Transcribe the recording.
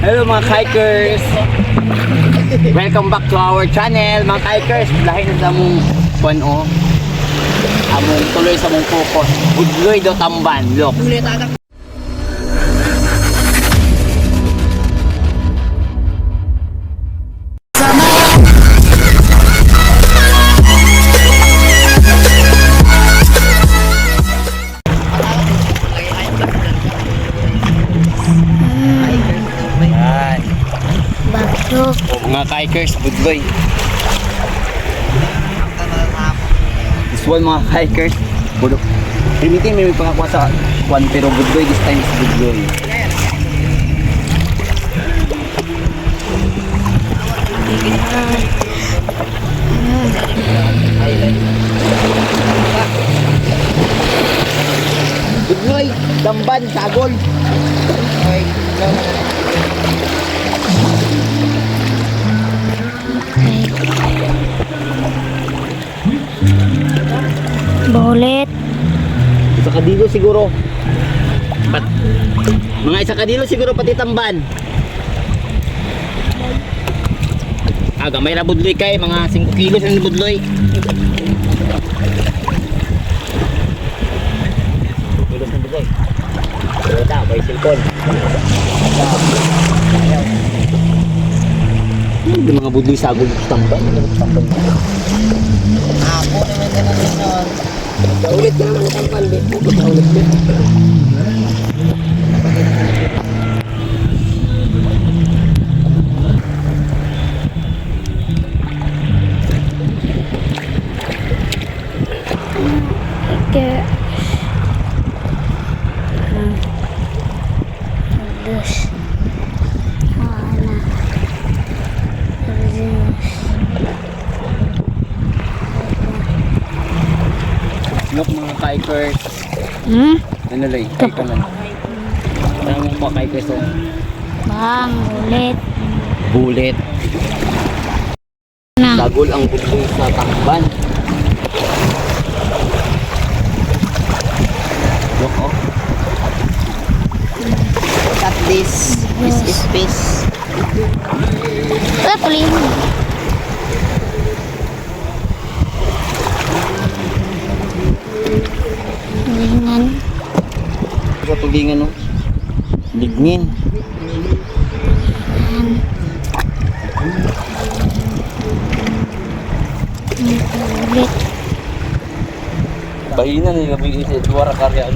Hello mga hikers! Welcome back to our channel mga hikers. Lahin na mong puno. Among tuloy sa mong focus. Udloy do tamban. Look. Mga hikers, budloy. This one mga hikers, budok. Primitin may pangakwa sa kwan pero budloy this time is budloy. Budloy, damban, sagol. Bulit. Isa kadilo siguro. Mga isa kadilo siguro pati tamban. Aga may ra budloy kay mga 5 kilos ang budloy. Kilos ng budloy. Wala bay silpon. Yung mga budloy sagol sa tamban, tamban. Ako naman ka na rin nun. Ulit na naman ang pandit. Ulit din. Kaya dos ana Look mga hikers. Ano lang, hike ka lang. Tama mo mga hikers oh. bang bulit Bulit. na Sagol ang budloy sa tamban. Look oh. At this is fish. tuloy lingan Sa tulingan oh. Lignin. bulit Bahina nila may isa. Duwara karya.